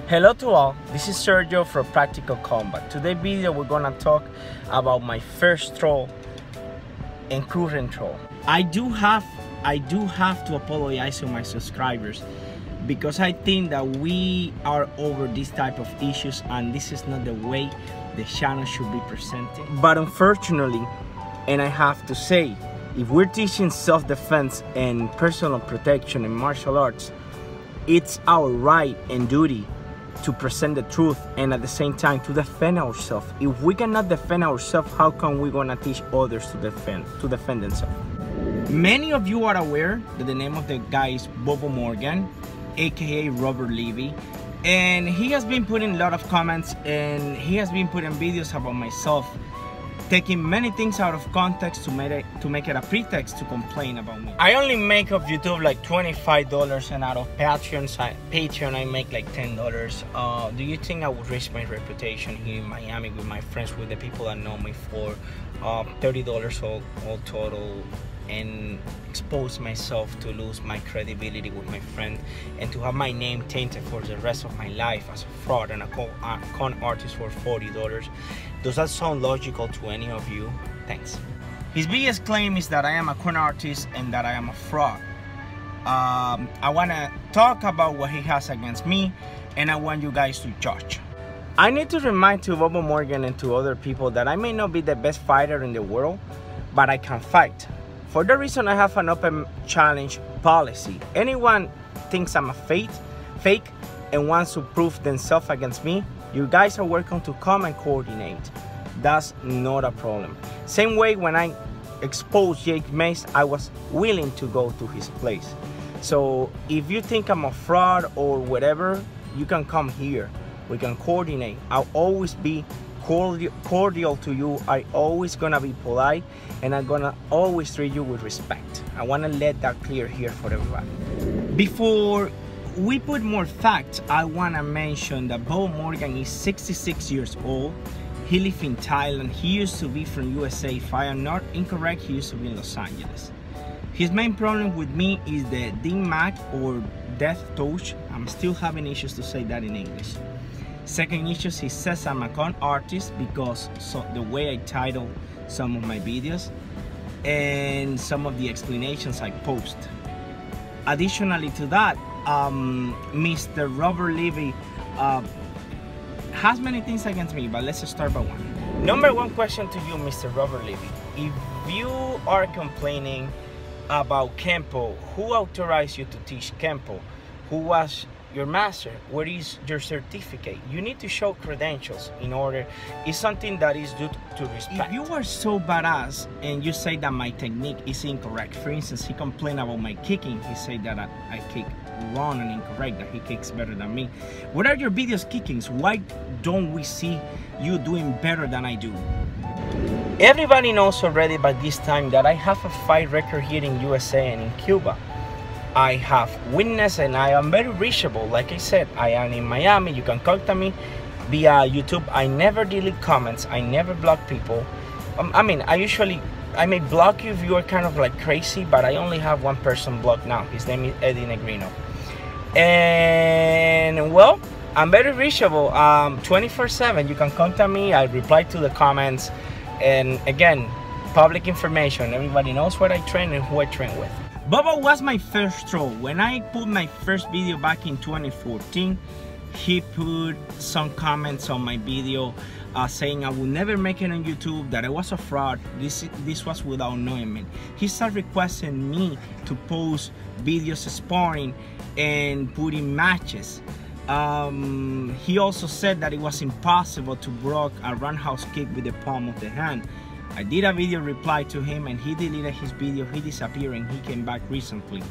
Hello to all, this is Sergio from Practical Combat. Today's video we're gonna talk about my first throw and current throw. I do have to apologize to my subscribers because I think that we are over this type of issues and this is not the way the channel should be presented. But unfortunately, and I have to say, if we're teaching self-defense and personal protection in martial arts, it's our right and duty to present the truth and at the same time to defend ourselves. If we cannot defend ourselves, how come we gonna teach others to defend themselves? Many of you are aware that the name of the guy is Bobbo Morgan, aka Robert Levy, and he has been putting a lot of comments and he has been putting videos about myself, taking many things out of context to make it a pretext to complain about me. I only make of YouTube like $25 and out of Patreon I make like $10. Do you think I would risk my reputation here in Miami with my friends, with the people that know me, for $30 all total, and expose myself to lose my credibility with my friend and to have my name tainted for the rest of my life as a fraud and a con artist for $40? Does that sound logical to any of you? Thanks. His biggest claim is that I am a con artist and that I am a fraud. I want to talk about what he has against me and I want you guys to judge. I need to remind to Bobbo Morgan and to other people that I may not be the best fighter in the world, but I can fight. For that reason, I have an open challenge policy. Anyone thinks I'm a fake and wants to prove themselves against me, you guys are welcome to come and coordinate. That's not a problem. Same way when I exposed Jake Mace, I was willing to go to his place. So if you think I'm a fraud or whatever, you can come here. We can coordinate. I'll always be cordial to you. I always gonna be polite and I'm gonna always treat you with respect. I want to let that clear here for everybody. Before we put more facts, I want to mention that Bobbo Morgan is 66 years old. He lives in Thailand. He used to be from USA. If I am not incorrect, he used to be in Los Angeles. His main problem with me is the DMAC or death touch. I'm still having issues to say that in English. Second issue, he says I'm a con artist because the way I title some of my videos and some of the explanations I post. Additionally to that, Mr. Robert Levy has many things against me, but let's start by one. Number one question to you, Mr. Robert Levy. If you are complaining about Kempo, who authorized you to teach Kempo? Who was your master? Where is your certificate? You need to show credentials in order. It's something that is due to respect. If you are so badass and you say that my technique is incorrect, for instance, he complained about my kicking. He said that I kick wrong and incorrect, that he kicks better than me. What are your videos kickings? Why don't we see you doing better than I do? Everybody knows already by this time that I have a fight record here in USA and in Cuba. I have witness and I am very reachable. Like I said, I am in Miami. You can contact me via YouTube. I never delete comments. I never block people. I mean, I may block you if you are kind of like crazy, but I only have one person blocked now. His name is Eddie Negrino. And well, I'm very reachable 24/7. You can contact me. I reply to the comments. And again, public information. Everybody knows where I train and who I train with. Bobbo was my first throw. When I put my first video back in 2014, he put some comments on my video saying I would never make it on YouTube, that I was a fraud. This was without knowing me. He started requesting me to post videos sparring and putting matches. He also said that it was impossible to block a roundhouse kick with the palm of the hand. I did a video reply to him and he deleted his video. He disappeared and he came back recently.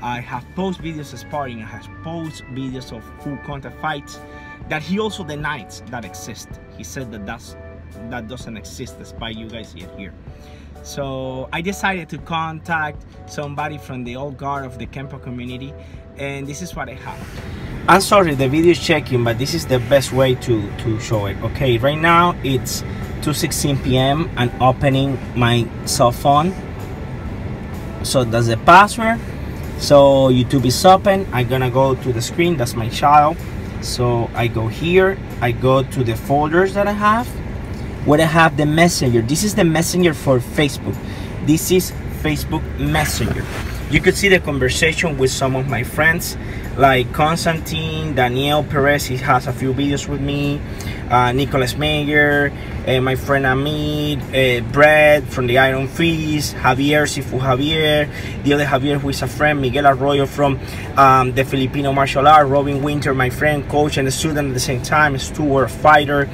I have posted videos of sparring. I have posted videos of full contact fights that he also denies that exist. He said that doesn't exist despite you guys see it here. So I decided to contact somebody from the old guard of the Kempo community, and this is what I have. I'm sorry the video is checking, but this is the best way to show it. Okay, right now it's 2:16 p.m. I'm opening my cell phone. So that's the password. So YouTube is open. I'm gonna go to the screen. That's my child. So I go here, I go to the folders that I have, where I have the messenger. This is the messenger for Facebook. This is Facebook Messenger. You could see the conversation with some of my friends, like Constantine, Daniel Perez, he has a few videos with me, Nicholas Mayer, my friend Amit, Brad from the Iron Fist, Javier, Sifu Javier, the other Javier who is a friend, Miguel Arroyo from the Filipino martial art, Robin Winter, my friend, coach and a student at the same time, Stuart, fighter.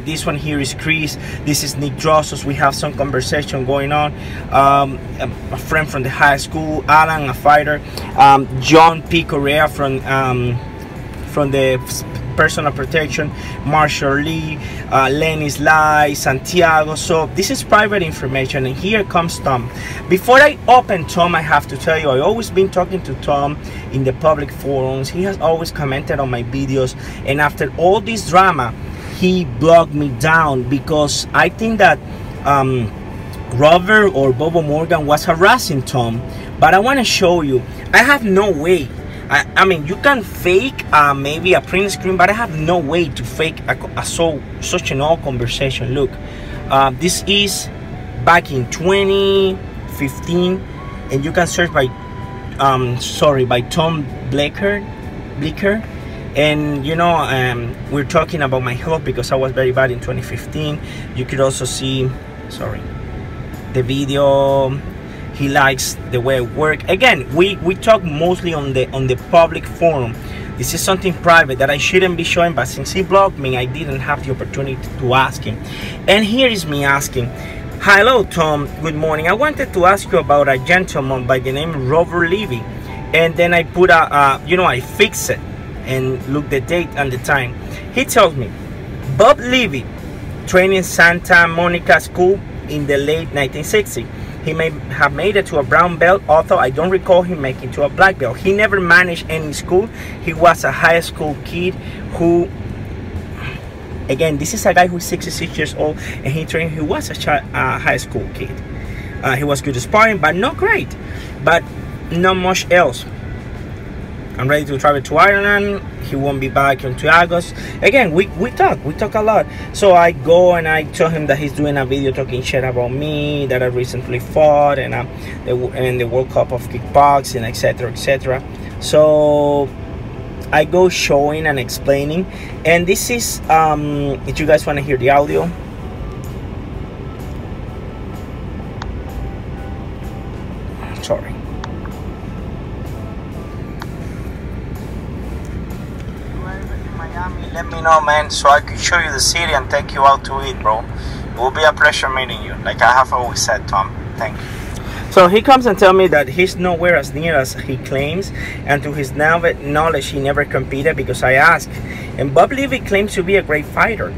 This one here is Chris, this is Nick Drossos. We have some conversation going on. A friend from the high school, Alan, a fighter, John P. Correa from the personal protection, Marshall Lee, Lenny Sly, Santiago. So this is private information, and here comes Tom. Before I open Tom, I have to tell you, I always been talking to Tom in the public forums. He has always commented on my videos, and after all this drama, he blocked me down because I think that Robert or Bobbo Morgan was harassing Tom. But I want to show you, I have no way. I mean, you can fake maybe a print screen, but I have no way to fake such an old conversation. Look, this is back in 2015, and you can search by by Tom Blicker, and you know, we're talking about my health because I was very bad in 2015. You could also see, the video. He likes the way I work. Again, we talk mostly on the public forum. This is something private that I shouldn't be showing, but since he blocked me, I didn't have the opportunity to ask him. And here is me asking, hello Tom, good morning. I wanted to ask you about a gentleman by the name Robert Levy. And then I put I fix it and look the date and the time. He tells me, Bob Levy trained in Santa Monica School in the late 1960s. He may have made it to a brown belt, although I don't recall him making to a black belt. He never managed any school. He was a high school kid who, again, this is a guy who's 66 years old, and he was a high school kid. He was good at sparring, but not great, but not much else. I'm ready to travel to Ireland. He won't be back until August. Again, we talk a lot. So I go and I tell him that he's doing a video talking shit about me, that I recently fought, and the World Cup of kickboxing, etc., etc. So I go showing and explaining, and this is if you guys want to hear the audio. Sorry. Let me know, man, so I can show you the city and take you out to eat, bro. It will be a pleasure meeting you, like I have always said, Tom. Thank you. So he comes and tells me that he's nowhere as near as he claims, and to his knowledge, he never competed because I asked. And Bob Levy claims to be a great fighter.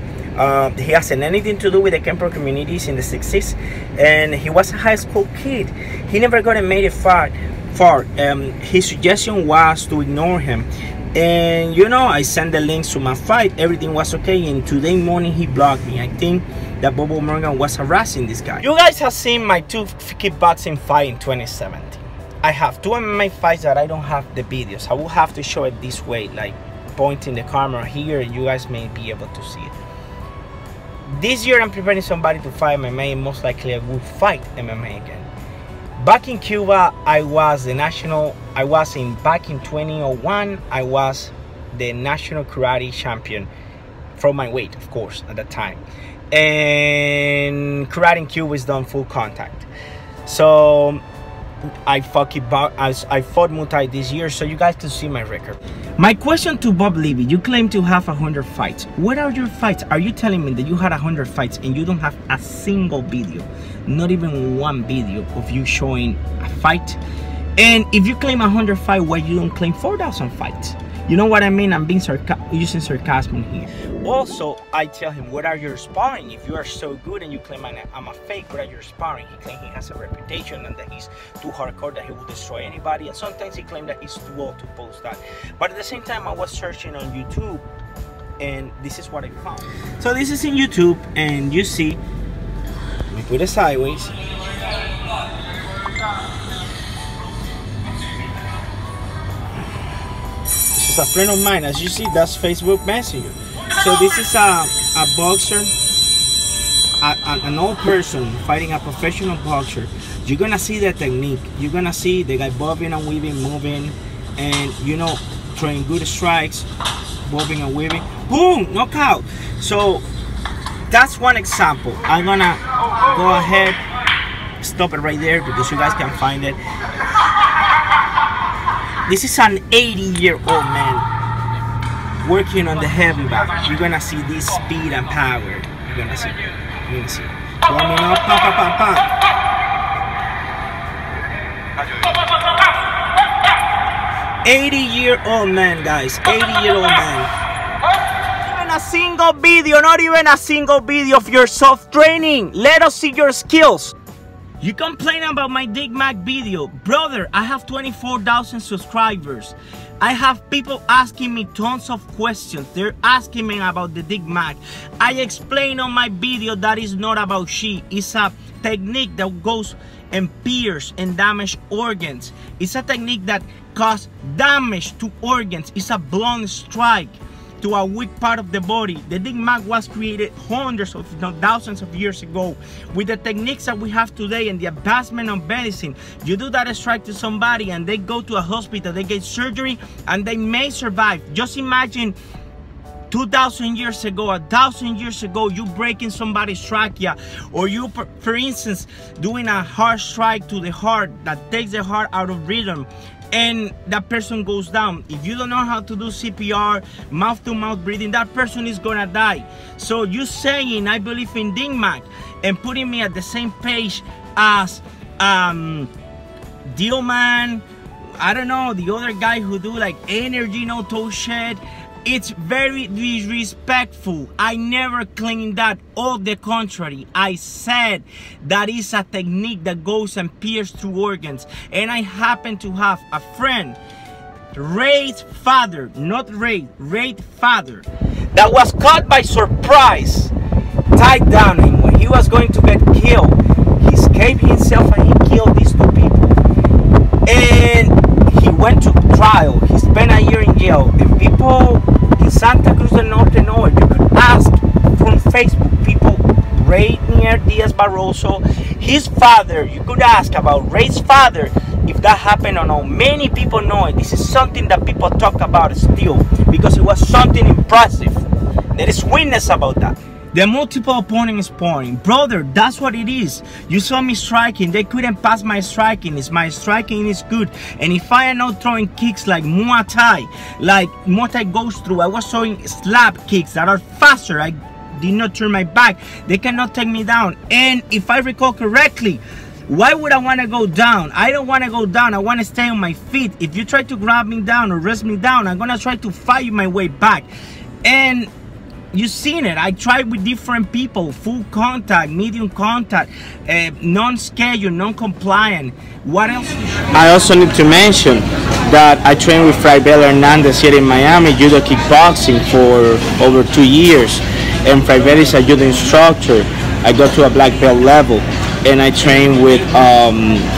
He hasn't anything to do with the Kemper communities in the 60s, and he was a high school kid. He never got made it far. His suggestion was to ignore him. And you know, I sent the links to my fight, everything was okay, and today morning he blocked me. I think that Bobbo Morgan was harassing this guy. You guys have seen my 2 kickboxing fight in 2017. I have 2 MMA fights that I don't have the videos. I will have to show it this way, like pointing the camera here, and you guys may be able to see it. This year I'm preparing somebody to fight MMA, and most likely I will fight MMA again. Back in Cuba, back in 2001, I was the national karate champion from my weight, of course, at that time. And karate in Cuba is done full contact. So I fought Muay Thai this year, so you guys can see my record. My question to Bob Levy, you claim to have 100 fights. What are your fights? Are you telling me that you had 100 fights and you don't have a single video, not even one video of you showing a fight? And if you claim 100 fights, why you don't claim 4,000 fights? You know what I mean? I'm being using sarcasm here. Also, I tell him, what are your sparring? If you are so good and you claim I'm a fake, what are your sparring? He claims he has a reputation and that he's too hardcore, that he will destroy anybody. And sometimes he claims that he's too old to post that. But at the same time, I was searching on YouTube, and this is what I found. So this is in YouTube, and you see, let me put it sideways. a friend of mine. As you see, that's Facebook Messenger. So this is a boxer, an old person fighting a professional boxer. You're gonna see the technique. You're gonna see the guy bobbing and weaving, moving, and you know, throwing good strikes, bobbing and weaving. Boom, knockout. So that's one example. I'm gonna go ahead, stop it right there because you guys can find it. This is an 80-year-old man working on the heavy back. You're gonna see this speed and power. You're gonna see. You're gonna see. Warming up, pam, pam, pam, pam. 80-year-old man, guys. 80-year-old man. Not even a single video, not even a single video of your self-training. Let us see your skills. You complain about my Dig Mac video. Brother, I have 24,000 subscribers. I have people asking me tons of questions. They're asking me about the Dig Mac. I explain on my video that is not about she. It's a technique that goes and pierce and damage organs. It's a technique that causes damage to organs. It's a blunt strike to a weak part of the body. The Dig Mac was created hundreds of, if not thousands of years ago. With the techniques that we have today and the advancement of medicine, you do that strike to somebody and they go to a hospital, they get surgery, and they may survive. Just imagine 2,000 years ago, 1,000 years ago, you breaking somebody's trachea, or you, for instance, doing a hard strike to the heart that takes the heart out of rhythm, and that person goes down. If you don't know how to do CPR, mouth-to-mouth breathing, that person is gonna die. So you saying I believe in Dig Mac and putting me at the same page as Dillman, I don't know, the other guy who do like energy no toe shed, it's very disrespectful. I never claimed that. All the contrary, I said that is a technique that goes and pierces through organs. And I happen to have a friend, Ray's father, not Ray's father, that was caught by surprise, tied down, and when he was going to get killed, he escaped himself and he killed these two people. And he went to trial. He spent a year in jail. And people in Santa Cruz del Norte know it. You could ask from Facebook people, Ray near Diaz Barroso, his father. You could ask about Ray's father if that happened or not. Many people know it. This is something that people talk about still because it was something impressive. There is witness about that. The multiple opponent sparring. Brother, that's what it is. You saw me striking. They couldn't pass my striking. My striking is good. And if I am not throwing kicks like Muay Thai, like Muay Thai goes through, I was throwing slap kicks that are faster. I did not turn my back. They cannot take me down. And if I recall correctly, why would I want to go down? I don't want to go down. I want to stay on my feet. If you try to grab me down or rest me down, I'm going to try to fight my way back. And you've seen it. I tried with different people, full contact, medium contact, non-scheduled, non-compliant. What else? I also need to mention that I trained with Fray Bel Hernandez here in Miami, judo kickboxing for over 2 years. And Fray Bel is a judo instructor. I got to a black belt level. And I trained with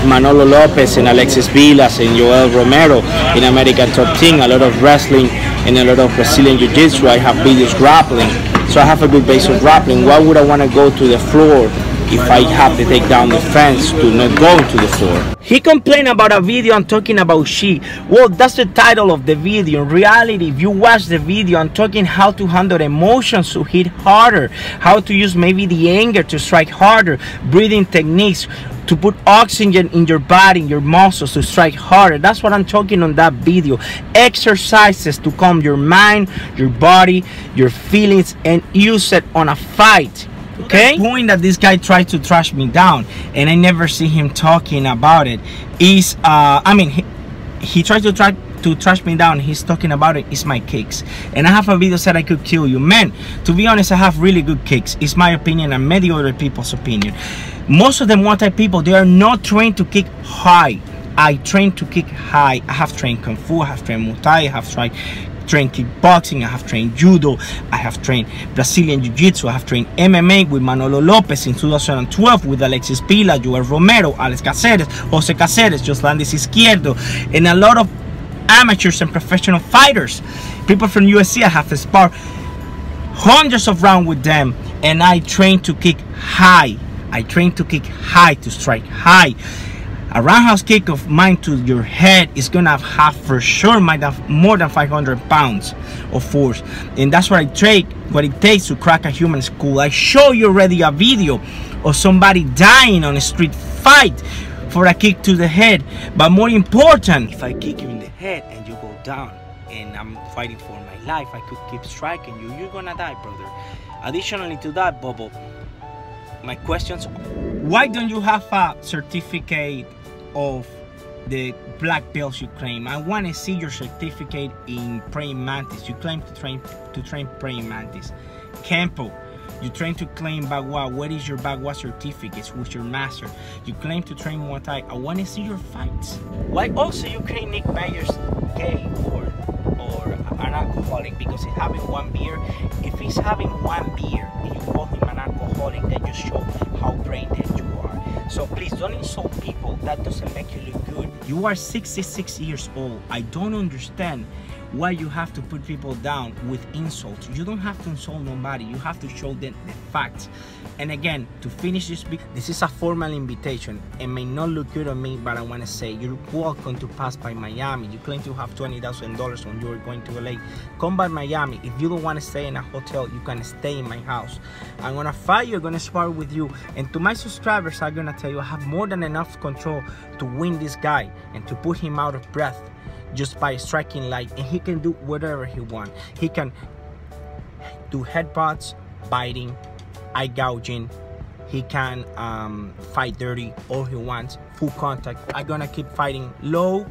Manolo Lopez and Alexis Vilas and Joel Romero in American Top Team, a lot of wrestling and a lot of Brazilian Jiu-Jitsu. I have videos grappling, so I have a good base of grappling. Why would I want to go to the floor if I have to take down the fence to not go to the floor? He complained about a video I'm talking about she. Well, that's the title of the video. In reality, if you watch the video, I'm talking how to handle emotions to hit harder, how to use maybe the anger to strike harder, breathing techniques, to put oxygen in your body, in your muscles to strike harder. That's what I'm talking on that video. Exercises to calm your mind, your body, your feelings, and use it on a fight. Okay? The point that this guy tried to trash me down, and I never see him talking about it, is I mean, he tried to trash me down. He's talking about it is my kicks, and I have a video said I could kill you. Man, to be honest, I have really good kicks. It's my opinion and many other people's opinion. Most of the Muay Thai people, they are not trained to kick high. I train to kick high. I have trained Kung Fu, I have trained Muay Thai, I have trained kickboxing, I have trained judo, I have trained Brazilian Jiu-Jitsu, I have trained MMA with Manolo Lopez in 2012 with Alexis Vila, Joel Romero, Alex Caceres, Jose Caceres, Joslandis Izquierdo, and a lot of amateurs and professional fighters. People from UFC, I have sparred hundreds of rounds with them, and I train to kick high. I train to kick high, to strike high. A roundhouse kick of mine to your head is gonna have for sure more than 500 pounds of force, and that's what what it takes to crack a human skull. I show you already a video of somebody dying on a street fight for a kick to the head. But more important, if I kick you in the head and you go down and I'm fighting for my life, I could keep striking you, you're gonna die, brother. Additionally to that, Bobbo, my questions: why don't you have a certificate of the black belts you claim? I want to see your certificate in praying mantis. You claim to train praying mantis. Campo, you train to claim bagua. Where is your bagua certificates? Who's your master? You claim to train Muay Thai. I want to see your fights. Why also you claim Nick Mayer's gay or an alcoholic because he's having one beer? If he's having one beer and you call him an alcoholic, that just shows how brain dead you are. So please don't insult people. That doesn't make you look good. You are 66 years old. I don't understand why you have to put people down with insults. You don't have to insult nobody. You have to show them the facts. And again, to finish this video, this is a formal invitation. It may not look good on me, but I want to say you're welcome to pass by Miami. You claim to have $20,000 when you're going to LA. Come by Miami. If you don't want to stay in a hotel, you can stay in my house. I'm gonna fight you, I'm gonna spar with you. And to my subscribers, I'm gonna tell you I have more than enough control to win this guy and to put him out of breath just by striking light, and he can do whatever he wants. He can do headbutts, biting, eye gouging. He can fight dirty, all he wants, full contact. I'm gonna keep fighting low,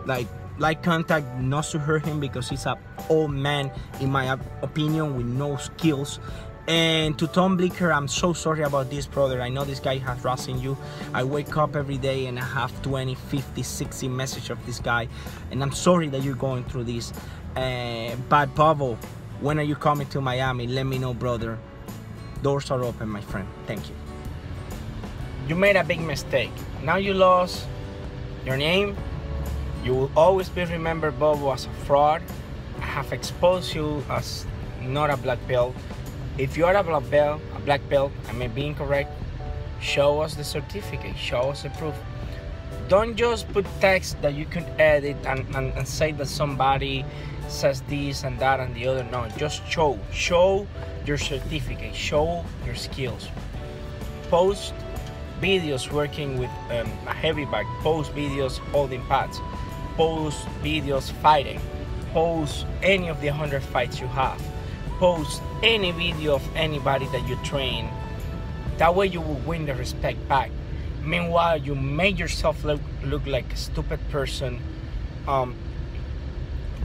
like light contact, not to hurt him because he's an old man, in my opinion, with no skills. And to Tom Blicker, I'm so sorry about this, brother. I know this guy has harassing you. I wake up every day and I have 20, 50, 60 messages of this guy, and I'm sorry that you're going through this. But Bobbo, when are you coming to Miami? Let me know, brother. Doors are open, my friend. Thank you. You made a big mistake. Now you lost your name. You will always be remembered, Bobbo, as a fraud. I have exposed you as not a black belt. If you are a black belt, I may be incorrect, show us the certificate, show us the proof. Don't just put text that you can edit and say that somebody says this and that and the other. No, just show your certificate, show your skills. Post videos working with a heavy bag, post videos holding pads, post videos fighting, post any of the 100 fights you have. Post any video of anybody that you train. That way you will win the respect back. Meanwhile, you make yourself look like a stupid person.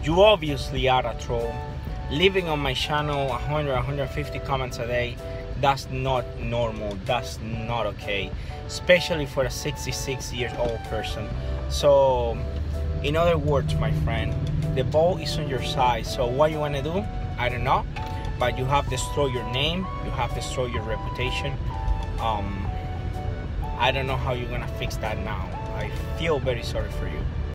You obviously are a troll. Leaving on my channel 100, 150 comments a day, that's not normal. That's not okay, especially for a 66-year-old person. So, in other words, my friend, the ball is on your side. So what you want to do? I don't know, but you have destroyed your name, you have destroyed your reputation. I don't know how you're gonna fix that now. I feel very sorry for you.